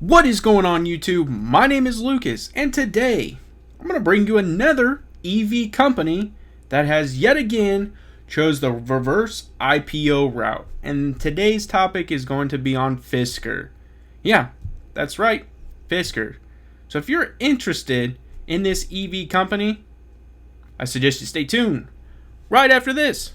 What is going on YouTube? My name is Lucas, and today I'm going to bring you another EV company that has yet again chose the reverse IPO route. And today's topic is going to be on Fisker. Yeah, that's right, Fisker. So if you're interested in this EV company, I suggest you stay tuned right after this.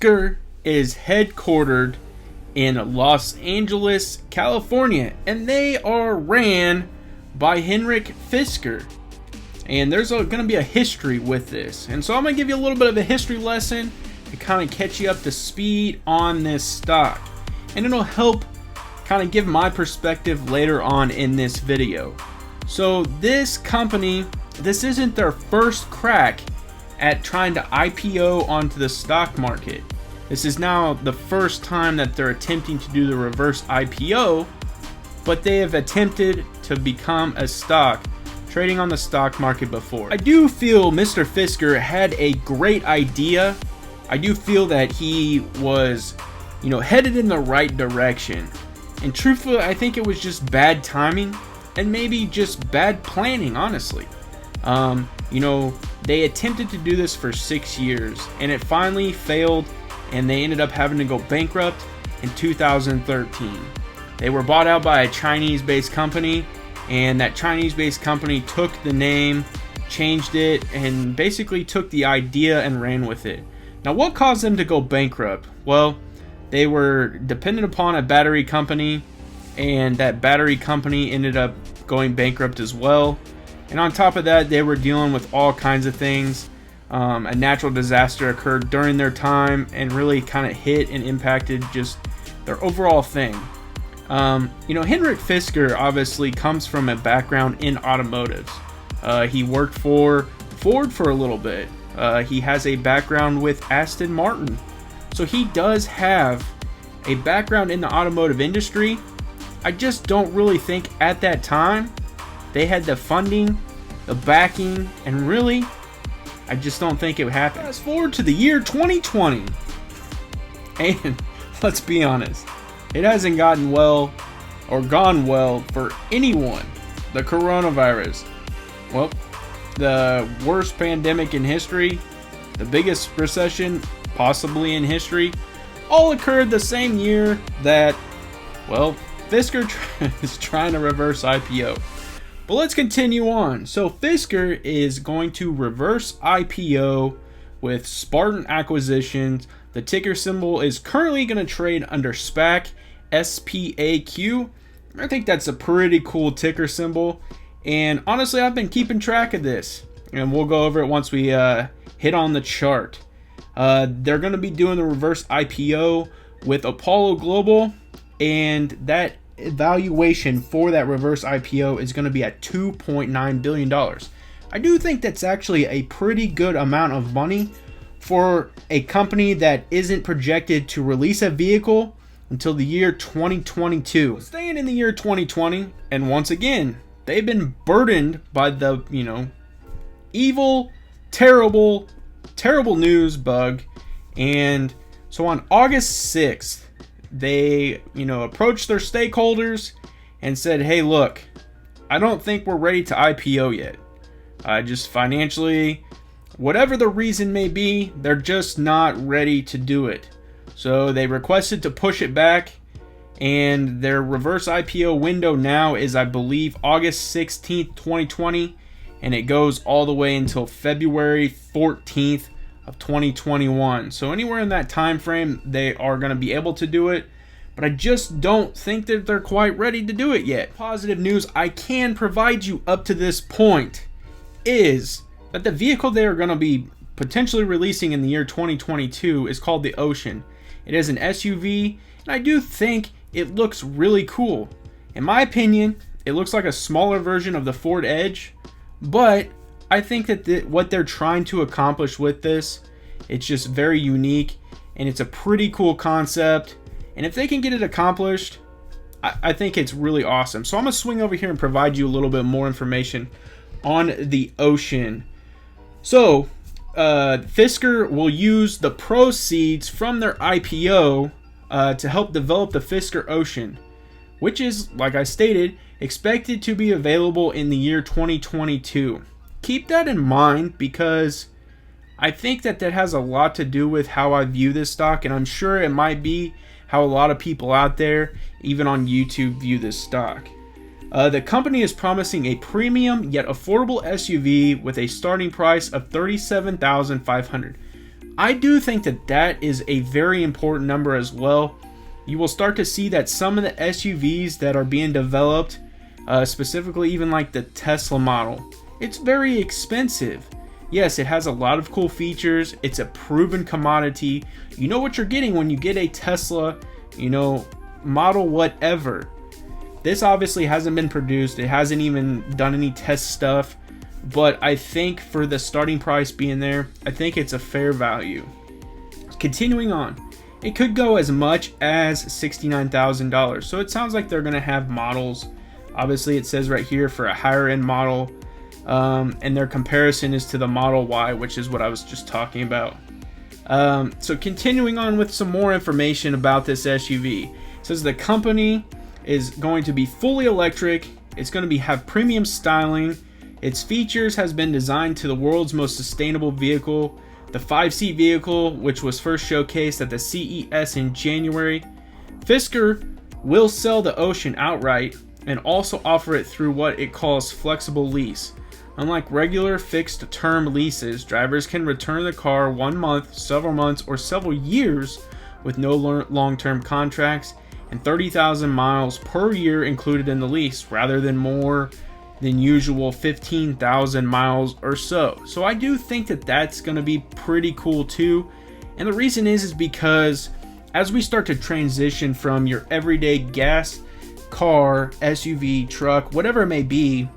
Fisker is headquartered in Los Angeles, California, and they are ran by Henrik Fisker. And there's going to be a history with this. And so I'm going to give you a little bit of a history lesson to kind of catch you up to speed on this stock. And it'll help kind of give my perspective later on in this video. So this company, this isn't their first crack at trying to IPO onto the stock market. This is now the first time that they're attempting to do the reverse IPO, but they have attempted to become a stock trading on the stock market before. I do feel Mr. Fisker had a great idea. I do feel that he was, headed in the right direction. And truthfully, I think it was just bad timing and maybe just bad planning, honestly. They attempted to do this for 6 years and it finally failed, and they ended up having to go bankrupt in 2013. They were bought out by a Chinese-based company, and that Chinese-based company took the name, changed it, and basically took the idea and ran with it. Now, what caused them to go bankrupt? Well, they were dependent upon a battery company, and that battery company ended up going bankrupt as well. And on top of that, they were dealing with all kinds of things. A natural disaster occurred during their time and really kind of hit and impacted just their overall thing. Henrik Fisker obviously comes from a background in automotives. He worked for Ford for a little bit. He has a background with Aston Martin. So he does have a background in the automotive industry. I just don't really think at that time they had the funding, the backing, and really, I just don't think it would happen. Fast forward to the year 2020, and let's be honest, it hasn't gotten well or gone well for anyone. The coronavirus, well, the worst pandemic in history, the biggest recession possibly in history, all occurred the same year that, Fisker is trying to reverse IPO. But let's continue on. So Fisker is going to reverse IPO with Spartan Acquisitions. The ticker symbol is currently going to trade under SPAQ, SPAQ. I think that's a pretty cool ticker symbol. And honestly, I've been keeping track of this. And we'll go over it once we hit on the chart. They're going to be doing the reverse IPO with Apollo Global. And that valuation for that reverse IPO is going to be at $2.9 billion. I do think that's actually a pretty good amount of money for a company that isn't projected to release a vehicle until the year 2022. Staying in the year 2020, and once again, they've been burdened by the, evil, terrible news bug. And so on August 6th, they, approached their stakeholders and said, hey, look, I don't think we're ready to IPO yet. Just financially, whatever the reason may be, they're just not ready to do it. So they requested to push it back, and their reverse IPO window now is, I believe, August 16th, 2020, and it goes all the way until February 14th of 2021. So anywhere in that time frame, they are going to be able to do it, but I just don't think that they're quite ready to do it yet. Positive news I can provide you up to this point is that the vehicle they are going to be potentially releasing in the year 2022 is called the Ocean. It is an SUV, and I do think it looks really cool. In my opinion, it looks like a smaller version of the Ford Edge, but I think that what they're trying to accomplish with this, it's just very unique, and it's a pretty cool concept. And if they can get it accomplished, I think it's really awesome. So I'm going to swing over here and provide you a little bit more information on the Ocean. So Fisker will use the proceeds from their IPO to help develop the Fisker Ocean, which is, like I stated, expected to be available in the year 2022. Keep that in mind, because I think that has a lot to do with how I view this stock, and I'm sure it might be how a lot of people out there, even on YouTube, view this stock. The company is promising a premium yet affordable SUV with a starting price of $37,500. I do think that is a very important number as well. You will start to see that some of the SUVs that are being developed, specifically even like the Tesla model, it's very expensive. Yes, it has a lot of cool features. It's a proven commodity. You know what you're getting when you get a Tesla, model whatever. This obviously hasn't been produced. It hasn't even done any test stuff. But I think for the starting price being there, I think it's a fair value. Continuing on, it could go as much as $69,000. So it sounds like they're going to have models. Obviously, it says right here for a higher end model. And their comparison is to the Model Y, which is what I was just talking about. So continuing on with some more information about this SUV. It says the company is going to be fully electric. It's going to have premium styling. Its features has been designed to the world's most sustainable vehicle. The 5-seat vehicle, which was first showcased at the CES in January. Fisker will sell the Ocean outright and also offer it through what it calls flexible lease. Unlike regular fixed-term leases, drivers can return the car 1 month, several months, or several years with no long-term contracts and 30,000 miles per year included in the lease, rather than more than usual 15,000 miles or so. So I do think that that's going to be pretty cool too. And the reason is because as we start to transition from your everyday gas car, SUV, truck, whatever it may be,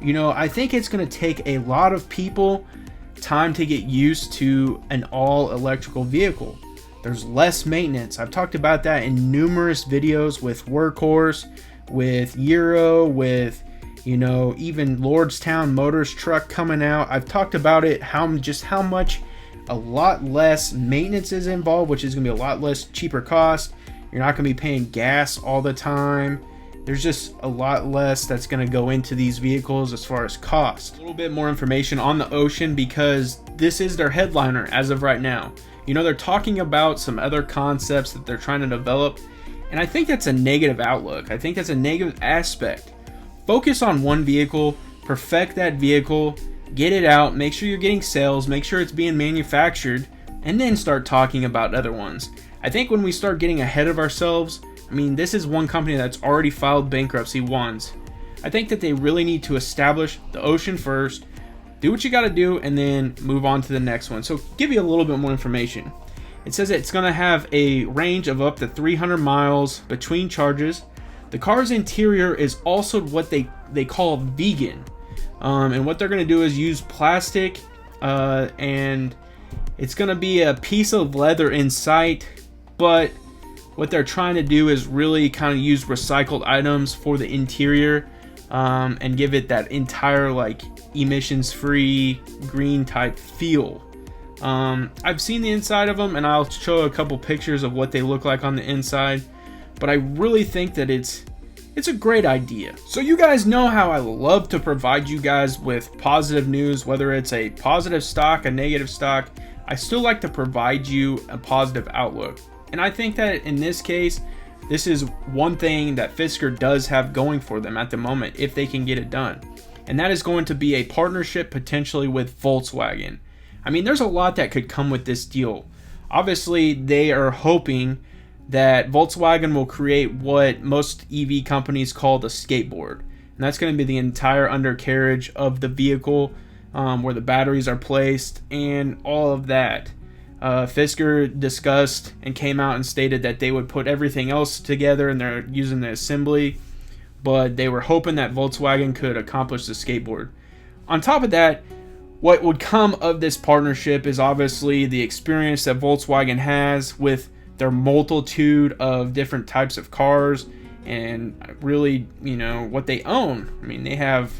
I think it's going to take a lot of people time to get used to an all electrical vehicle. There's less maintenance. I've talked about that in numerous videos with Workhorse, with Euro, with even Lordstown Motors truck coming out. I've talked about it, how much a lot less maintenance is involved, which is going to be a lot less cheaper cost. You're not going to be paying gas all the time. There's just a lot less that's going to go into these vehicles as far as cost. A little bit more information on the Ocean, because this is their headliner as of right now. They're talking about some other concepts that they're trying to develop, and I think that's a negative outlook. I think that's a negative aspect. Focus on one vehicle, perfect that vehicle, get it out, make sure you're getting sales, make sure it's being manufactured, and then start talking about other ones. I think when we start getting ahead of ourselves, this is one company that's already filed bankruptcy once. I think that they really need to establish the Ocean first, do what you got to do, and then move on to the next one. So give you a little bit more information. It says it's going to have a range of up to 300 miles between charges. The car's interior is also what they call vegan. And what they're going to do is use plastic, and it's going to be a piece of leather inside, but what they're trying to do is really kind of use recycled items for the interior, and give it that entire emissions-free green type feel. I've seen the inside of them, and I'll show a couple pictures of what they look like on the inside, but I really think that it's a great idea. So you guys know how I love to provide you guys with positive news, whether it's a positive stock, a negative stock. I still like to provide you a positive outlook. And I think that in this case, this is one thing that Fisker does have going for them at the moment, if they can get it done. And that is going to be a partnership potentially with Volkswagen. There's a lot that could come with this deal. Obviously, they are hoping that Volkswagen will create what most EV companies call the skateboard. And that's going to be the entire undercarriage of the vehicle, where the batteries are placed and all of that. Fisker discussed and came out and stated that they would put everything else together and they're using the assembly, but they were hoping that Volkswagen could accomplish the skateboard. On top of that, what would come of this partnership is obviously the experience that Volkswagen has with their multitude of different types of cars and really, you know, what they own. I mean, they have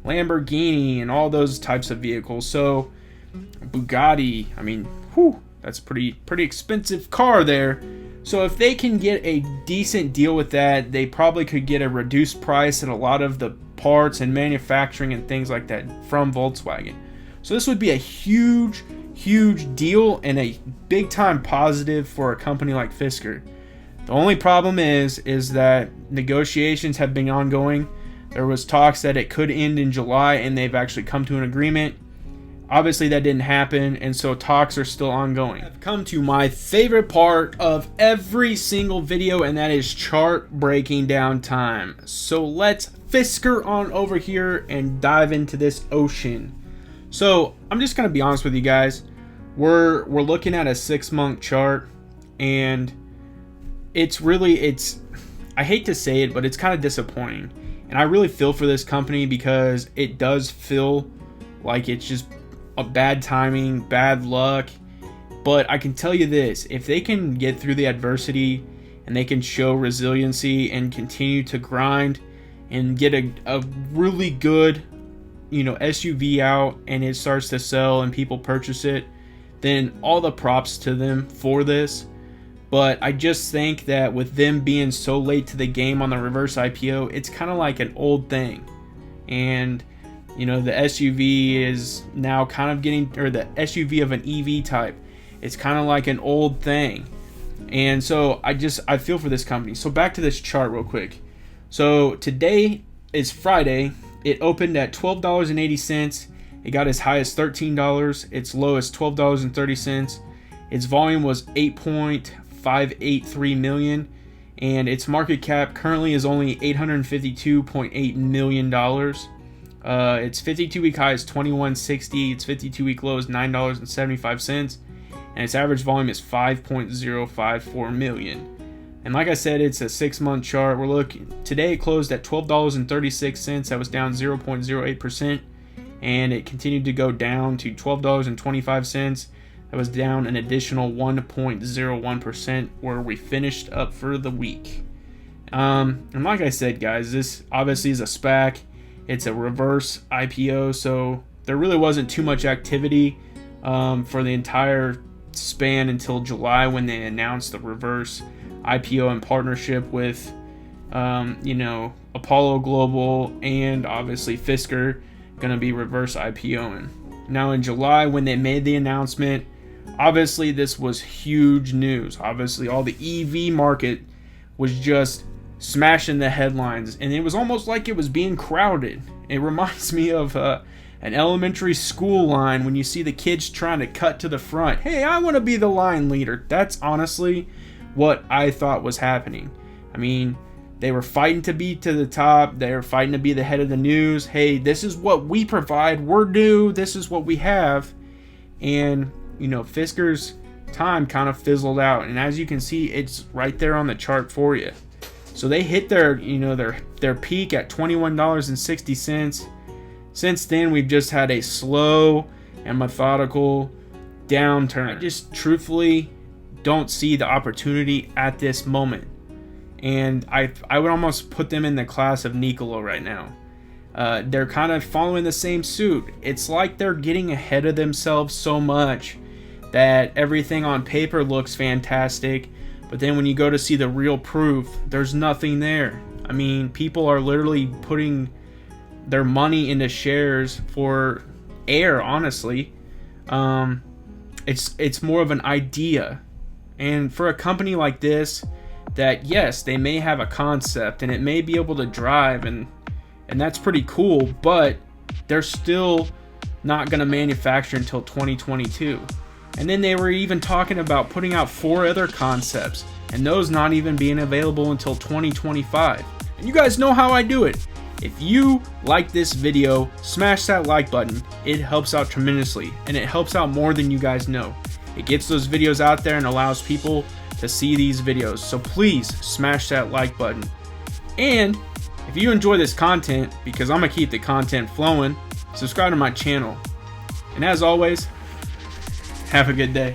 Lamborghini and all those types of vehicles. So Bugatti, I mean, whew, that's pretty expensive car there. So if they can get a decent deal with that, they probably could get a reduced price at a lot of the parts and manufacturing and things like that from Volkswagen. So this would be a huge deal and a big time positive for a company like Fisker. The only problem is that negotiations have been ongoing. There was talks that it could end in July, and they've actually come to an agreement. Obviously that didn't happen, and so talks are still ongoing. I've come to my favorite part of every single video, and that is chart breaking down time. So let's Fisker on over here and dive into this ocean. So I'm just gonna be honest with you guys. We're looking at a 6-month chart, and it's I hate to say it, but it's kind of disappointing. And I really feel for this company because it does feel like it's just a bad timing, bad luck. But I can tell you this, if they can get through the adversity and they can show resiliency and continue to grind and get a really good, you know, SUV out, and it starts to sell and people purchase it, then all the props to them for this. But I just think that with them being so late to the game on the reverse IPO, it's kind of like an old thing. And you know, the SUV is now kind of getting, or the SUV of an EV type, it's kind of like an old thing. And so I feel for this company. So back to this chart real quick. So today is Friday. It opened at $12.80. It got as high as $13. Its low is $12.30. Its volume was 8.583 million, and its market cap currently is only $852.8 million. Its 52-week high is $21.60. Its 52-week low is $9.75, and its average volume is 5.054 million. And like I said, it's a 6-month chart. We're looking today. It closed at $12.36. That was down 0.08%, and it continued to go down to $12.25. That was down an additional 1.01%, where we finished up for the week. And like I said, guys, this obviously is a SPAQ. It's a reverse IPO, so there really wasn't too much activity for the entire span until July, when they announced the reverse IPO in partnership with, you know, Apollo Global and obviously Fisker going to be reverse IPOing. Now in July, when they made the announcement, obviously this was huge news. Obviously all the EV market was just smashing the headlines, and it was almost like it was being crowded. It reminds me of an elementary school line when you see the kids trying to cut to the front. Hey, I want to be the line leader. That's honestly what I thought was happening. I mean, they were fighting to be to the top. They were fighting to be the head of the news. Hey, this is what we provide. We're new. This is what we have. And, you know, Fisker's time kind of fizzled out. And as you can see, it's right there on the chart for you. So they hit their, you know, their peak at $21.60. Since then, we've just had a slow and methodical downturn. I just truthfully don't see the opportunity at this moment. And I would almost put them in the class of Nikola right now. They're kind of following the same suit. It's like they're getting ahead of themselves so much that everything on paper looks fantastic, but then when you go to see the real proof, there's nothing there. I mean, people are literally putting their money into shares for air, honestly. It's more of an idea. And for a company like this, that yes, they may have a concept and it may be able to drive, and that's pretty cool, but they're still not going to manufacture until 2022. And then they were even talking about putting out 4 other concepts, and those not even being available until 2025. And you guys know how I do it. If you like this video, smash that like button. It helps out tremendously, and it helps out more than you guys know. It gets those videos out there and allows people to see these videos. So please smash that like button. And if you enjoy this content, because I'm gonna keep the content flowing, subscribe to my channel. And as always, have a good day.